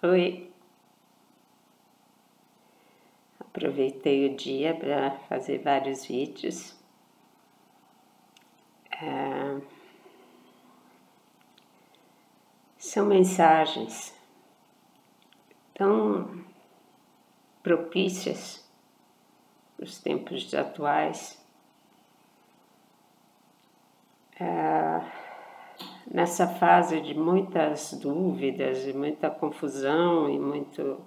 Oi, aproveitei o dia para fazer vários vídeos. São mensagens tão propícias para os tempos atuais. Nessa fase de muitas dúvidas e muita confusão e muito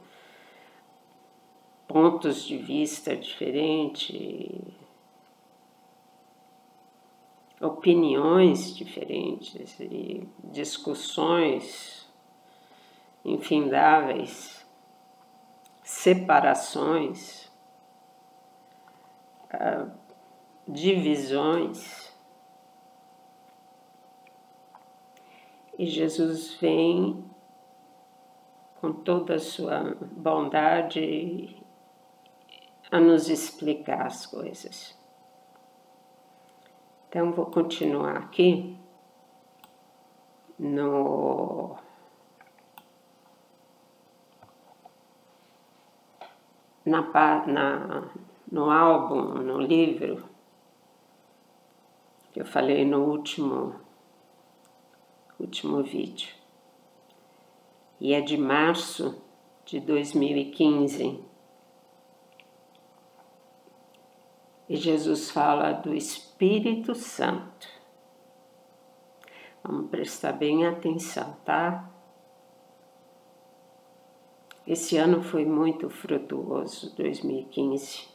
pontos de vista diferentes, opiniões diferentes e discussões infindáveis, separações, divisões. E Jesus vem com toda a sua bondade a nos explicar as coisas. Então, vou continuar aqui no álbum, no livro, que eu falei no último vídeo. E é de março de 2015. E Jesus fala do Espírito Santo. Vamos prestar bem atenção, tá? Esse ano foi muito frutuoso, 2015.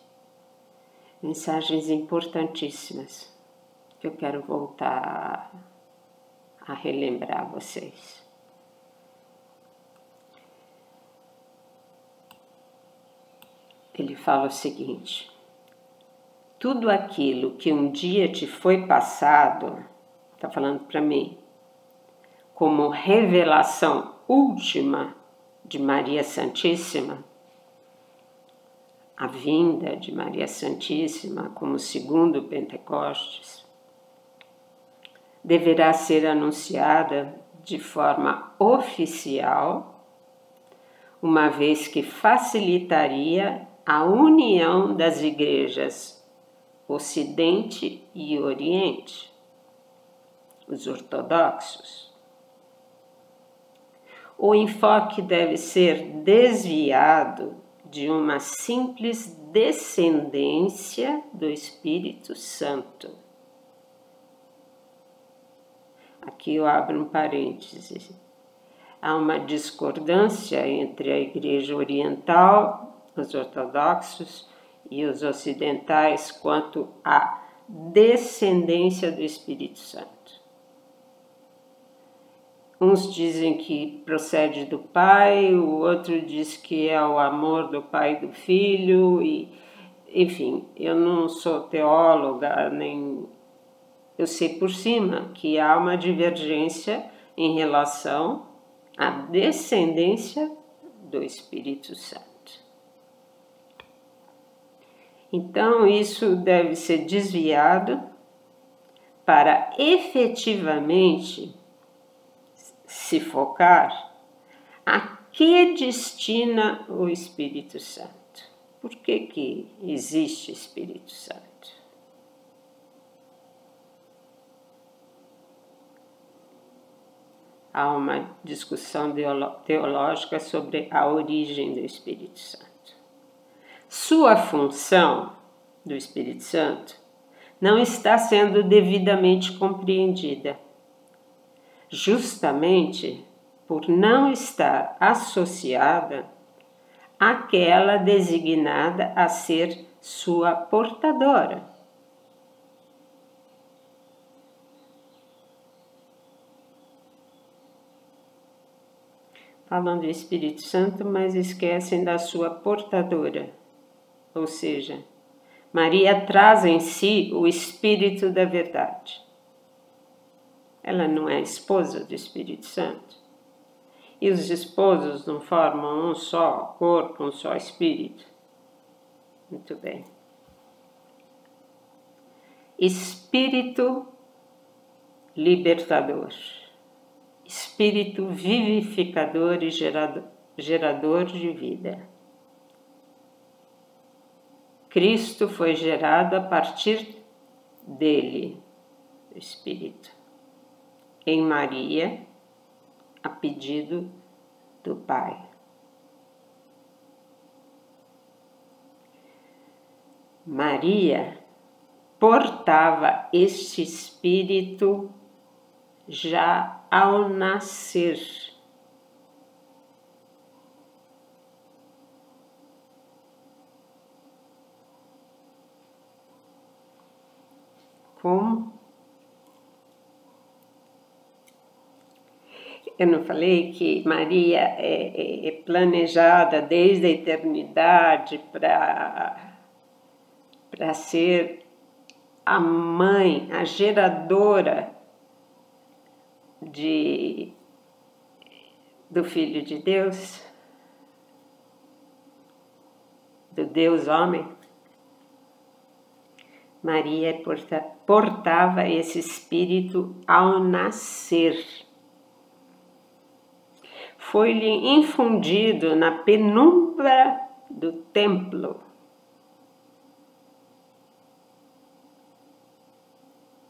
Mensagens importantíssimas que eu quero voltar a relembrar vocês. Ele fala o seguinte: tudo aquilo que um dia te foi passado, está falando para mim, como revelação última de Maria Santíssima, a vinda de Maria Santíssima como segundo Pentecostes, deverá ser anunciada de forma oficial, uma vez que facilitaria a união das igrejas Ocidente e Oriente, os ortodoxos. O enfoque deve ser desviado de uma simples descendência do Espírito Santo. Aqui eu abro um parêntese. Há uma discordância entre a Igreja Oriental, os ortodoxos, e os ocidentais quanto à descendência do Espírito Santo. Uns dizem que procede do Pai, o outro diz que é o amor do Pai e do Filho, enfim, eu não sou teóloga, nem... Eu sei por cima que há uma divergência em relação à descendência do Espírito Santo. Então, isso deve ser desviado para efetivamente se focar a que destina o Espírito Santo. Por que existe Espírito Santo? Há uma discussão teológica sobre a origem do Espírito Santo. Sua função do Espírito Santo não está sendo devidamente compreendida, justamente por não estar associada àquela designada a ser sua portadora. Falam do Espírito Santo, mas esquecem da sua portadora. Ou seja, Maria traz em si o Espírito da verdade. Ela não é esposa do Espírito Santo. E os esposos não formam um só corpo, um só espírito? Muito bem. Espírito libertador. Espírito vivificador e gerador de vida. Cristo foi gerado a partir dele, o Espírito, em Maria, a pedido do Pai. Maria portava este Espírito já ao nascer. Como? Eu não falei que Maria é planejada desde a eternidade para ser a mãe, a geradora do Filho de Deus, do Deus homem? Maria portava esse Espírito ao nascer. Foi-lhe infundido na penumbra do templo,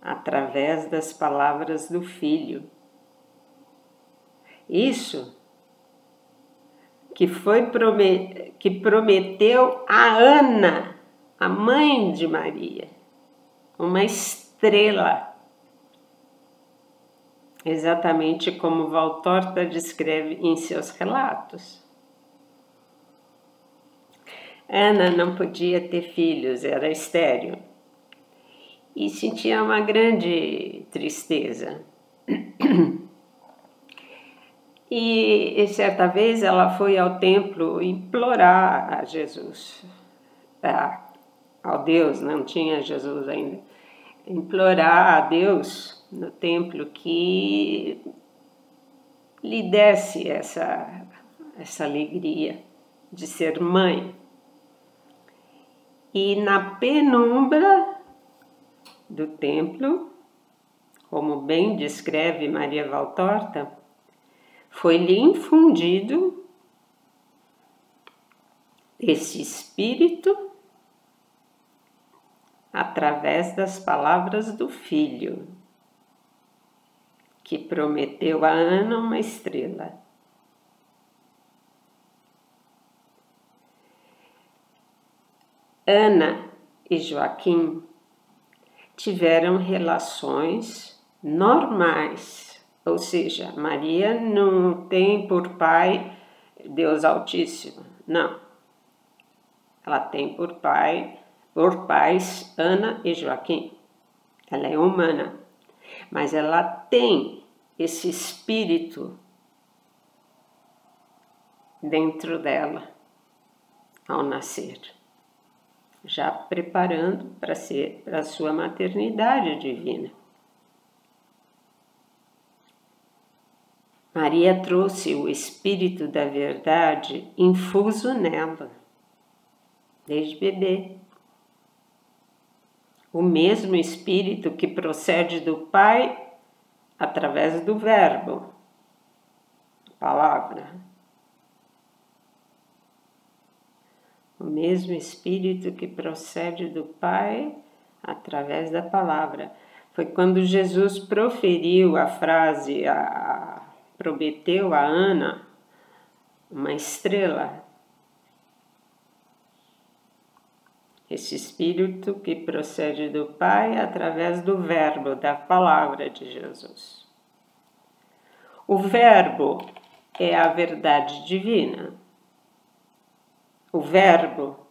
através das palavras do Filho. Isso que prometeu a Ana, a mãe de Maria, uma estrela, exatamente como Valtorta descreve em seus relatos. Ana não podia ter filhos, era estéril, e sentia uma grande tristeza. E certa vez ela foi ao templo implorar a Jesus, ao Deus, não tinha Jesus ainda, implorar a Deus no templo que lhe desse essa alegria de ser mãe. E na penumbra do templo, como bem descreve Maria Valtorta, foi-lhe infundido esse Espírito através das palavras do Filho, que prometeu a Ana uma estrela. Ana e Joaquim tiveram relações normais, ou seja, Maria não tem por pai Deus Altíssimo, não. Ela tem por pais Ana e Joaquim. Ela é humana, mas ela tem esse espírito dentro dela ao nascer, já preparando para a sua maternidade divina. Maria trouxe o Espírito da Verdade infuso nela, desde bebê. O mesmo Espírito que procede do Pai através do Verbo, a palavra. O mesmo Espírito que procede do Pai através da palavra. Foi quando Jesus proferiu a frase, prometeu a Ana uma estrela. Esse Espírito que procede do Pai através do Verbo, da palavra de Jesus. O Verbo é a verdade divina. O Verbo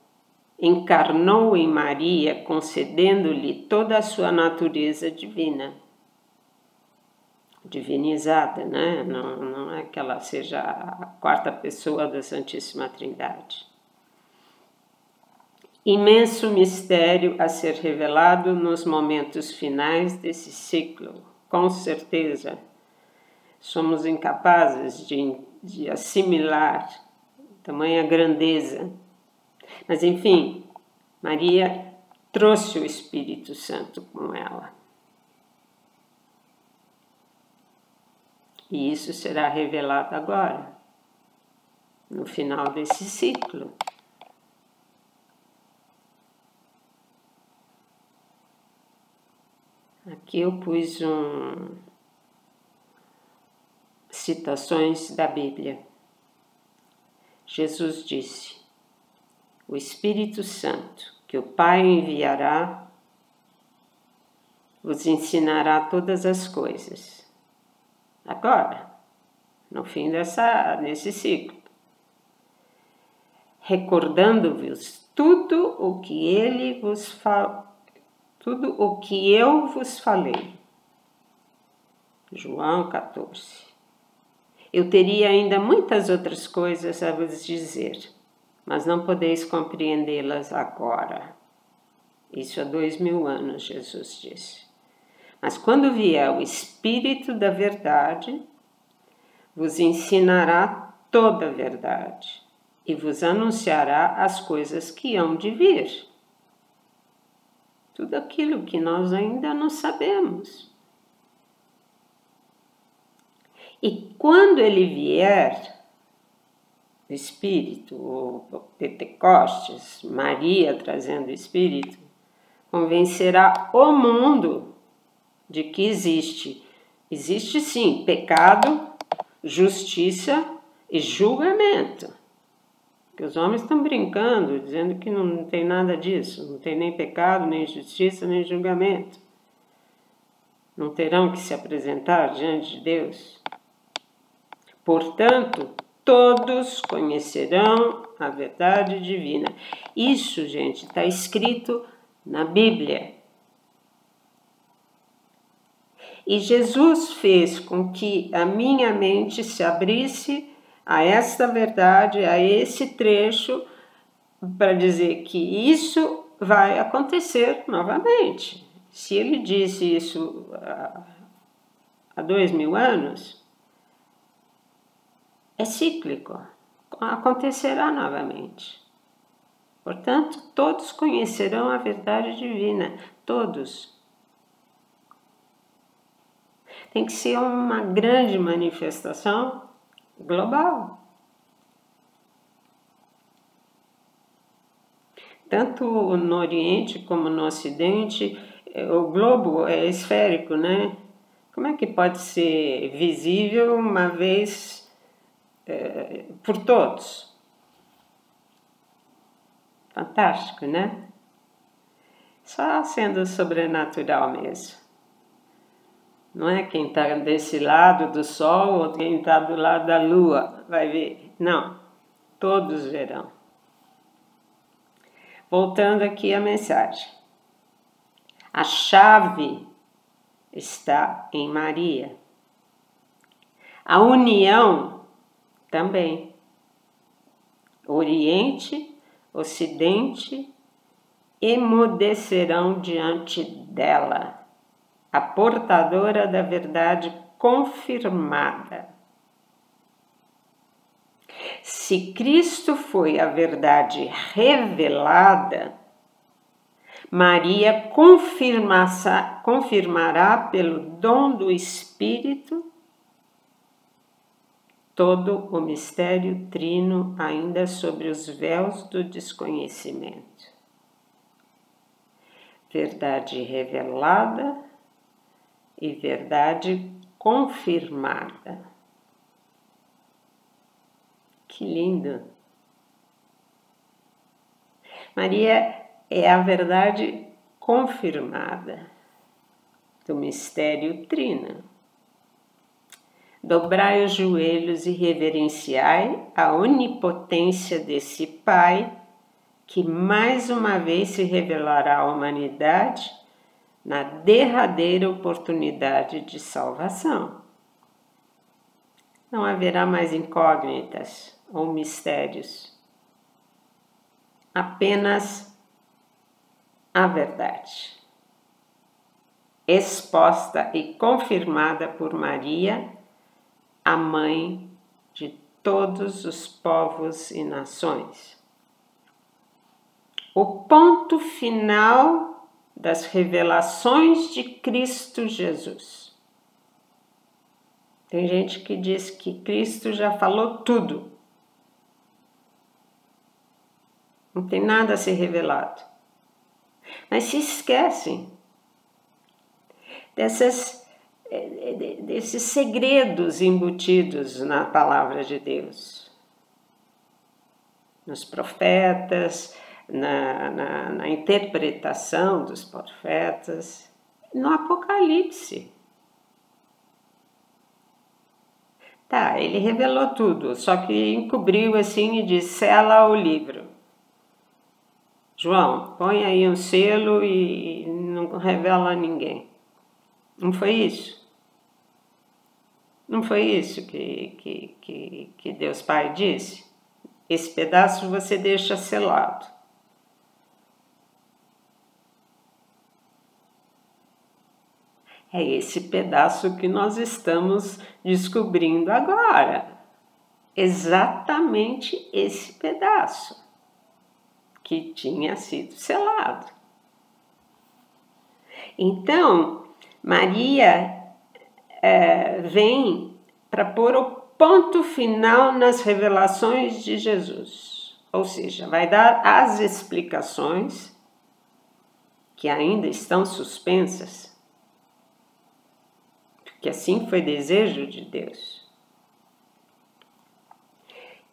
encarnou em Maria, concedendo-lhe toda a sua natureza divina. Divinizada, né? Não é que ela seja a quarta pessoa da Santíssima Trindade. Imenso mistério a ser revelado nos momentos finais desse ciclo. Com certeza, somos incapazes de assimilar tamanha grandeza. Mas, enfim, Maria trouxe o Espírito Santo com ela. E isso será revelado agora. no final desse ciclo. Aqui eu pus citações da Bíblia. Jesus disse: o Espírito Santo, que o Pai enviará, vos ensinará todas as coisas. Agora, no fim desse ciclo, recordando-vos tudo o que eu vos falei. João 14. Eu teria ainda muitas outras coisas a vos dizer, mas não podeis compreendê-las agora. Isso há 2000 anos, Jesus disse. Mas quando vier o Espírito da verdade, vos ensinará toda a verdade e vos anunciará as coisas que hão de vir. Tudo aquilo que nós ainda não sabemos. E quando ele vier, o Espírito, o Pentecostes, Maria trazendo o Espírito, convencerá o mundo de que existe sim, pecado, justiça e julgamento. Porque os homens estão brincando, dizendo que não tem nada disso, não tem nem pecado, nem justiça, nem julgamento. Não terão que se apresentar diante de Deus. Portanto, todos conhecerão a verdade divina. Isso, gente, está escrito na Bíblia. E Jesus fez com que a minha mente se abrisse a esta verdade, a esse trecho, para dizer que isso vai acontecer novamente. Se ele disse isso há 2000 anos, é cíclico, acontecerá novamente. Portanto, todos conhecerão a verdade divina, todos. Tem que ser uma grande manifestação global. Tanto no Oriente como no Ocidente, o globo é esférico, né? Como é que pode ser visível uma vez por todos? Fantástico, né? Só sendo sobrenatural mesmo. Não é quem está desse lado do Sol ou quem está do lado da Lua vai ver. Não, todos verão. Voltando aqui à mensagem. A chave está em Maria. A união também. Oriente, Ocidente emudecerão diante dela. A portadora da verdade confirmada. Se Cristo foi a verdade revelada, Maria confirmará pelo dom do Espírito todo o mistério trino ainda sobre os véus do desconhecimento. Verdade revelada e verdade confirmada. Que lindo! Maria é a verdade confirmada do mistério trino. Dobrai os joelhos e reverenciai a onipotência desse Pai, que mais uma vez se revelará à humanidade na derradeira oportunidade de salvação. Não haverá mais incógnitas ou mistérios, apenas a verdade, exposta e confirmada por Maria, a mãe de todos os povos e nações. O ponto final das revelações de Cristo Jesus. Tem gente que diz que Cristo já falou tudo. Não tem nada a ser revelado. Mas se esquecem desses segredos embutidos na palavra de Deus, nos profetas, na interpretação dos profetas, no Apocalipse. Tá, ele revelou tudo, só que encobriu assim e disse: sela o livro. João, põe aí um selo e não revela a ninguém. Não foi isso? Não foi isso que Deus Pai disse? Esse pedaço você deixa selado. É esse pedaço que nós estamos descobrindo agora. Exatamente esse pedaço que tinha sido selado. Então, Maria vem para pôr o ponto final nas revelações de Jesus. Ou seja, vai dar as explicações que ainda estão suspensas, porque assim foi desejo de Deus.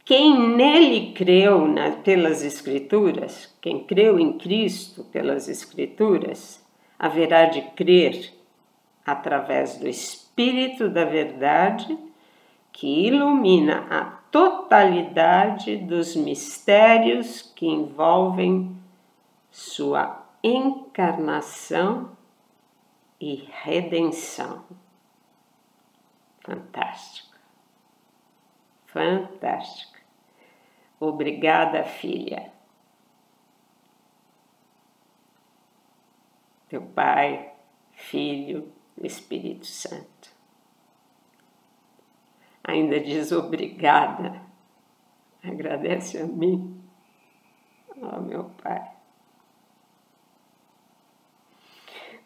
Quem nele creu pelas Escrituras, quem creu em Cristo pelas Escrituras, haverá de crer através do Espírito da Verdade, que ilumina a totalidade dos mistérios que envolvem sua encarnação e redenção. Fantástico. Fantástico. Obrigada, filha. Teu Pai, Filho, Espírito Santo. Ainda diz obrigada. Agradece a mim, ó meu Pai.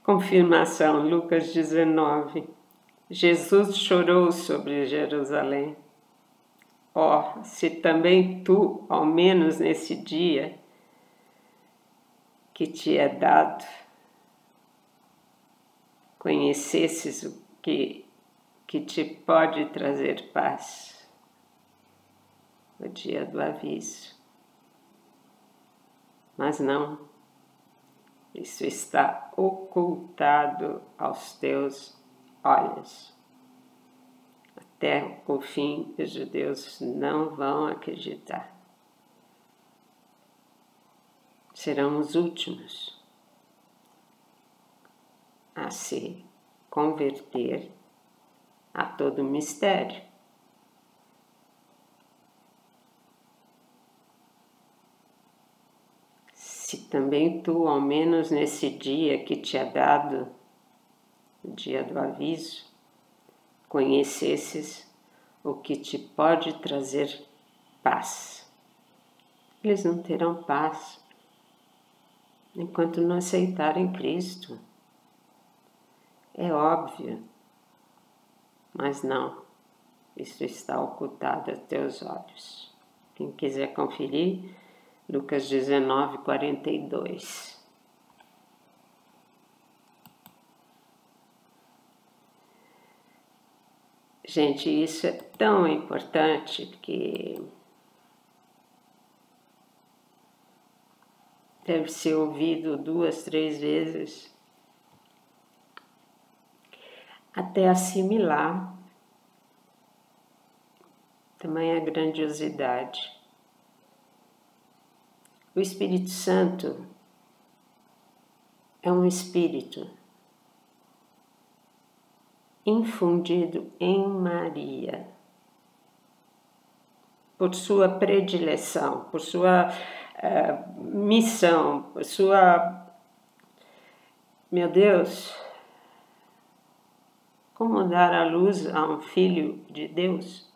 Confirmação, Lucas 19. Jesus chorou sobre Jerusalém. Ó, se também tu, ao menos nesse dia que te é dado, conhecesses o que te pode trazer paz, o dia do aviso. Mas não, isso está ocultado aos teus olhos. Até o fim, os judeus não vão acreditar. Serão os últimos a se converter a todo mistério. Se também tu, ao menos nesse dia que te é dado, o dia do aviso, conhecesses o que te pode trazer paz. Eles não terão paz enquanto não aceitarem Cristo. É óbvio, mas não, isso está ocultado a teus olhos. Quem quiser conferir, Lucas 19, 42. Gente, isso é tão importante que deve ser ouvido 2, 3 vezes até assimilar tamanha grandiosidade. O Espírito Santo é um Espírito infundido em Maria, por sua predileção, por sua missão, por sua... Meu Deus, como dar a luz a um filho de Deus?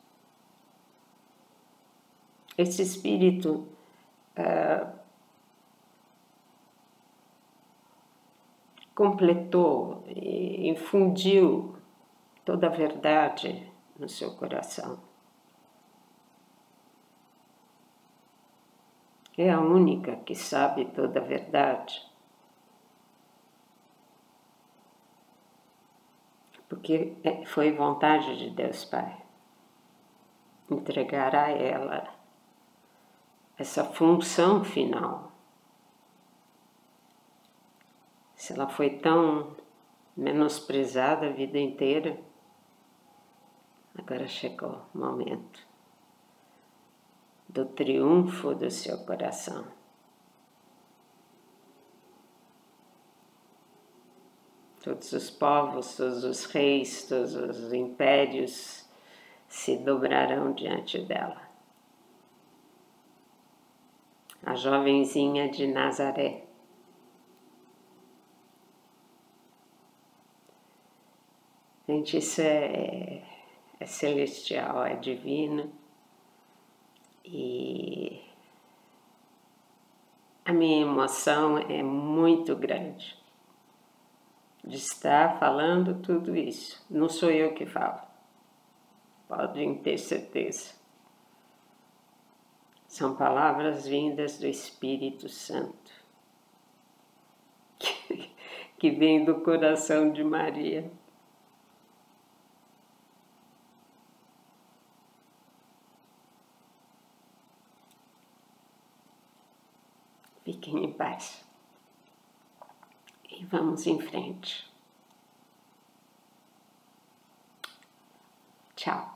Esse Espírito completou e infundiu toda a verdade no seu coração. É a única que sabe toda a verdade. Porque foi vontade de Deus Pai entregar a ela essa função final. Se ela foi tão menosprezada a vida inteira, agora chegou o momento do triunfo do seu coração. Todos os povos, todos os reis, todos os impérios se dobrarão diante dela. A jovenzinha de Nazaré. Gente, isso é celestial, é divino. E a minha emoção é muito grande de estar falando tudo isso. Não sou eu que falo, podem ter certeza. São palavras vindas do Espírito Santo, que vem do coração de Maria. Fiquem em paz. E vamos em frente. Tchau.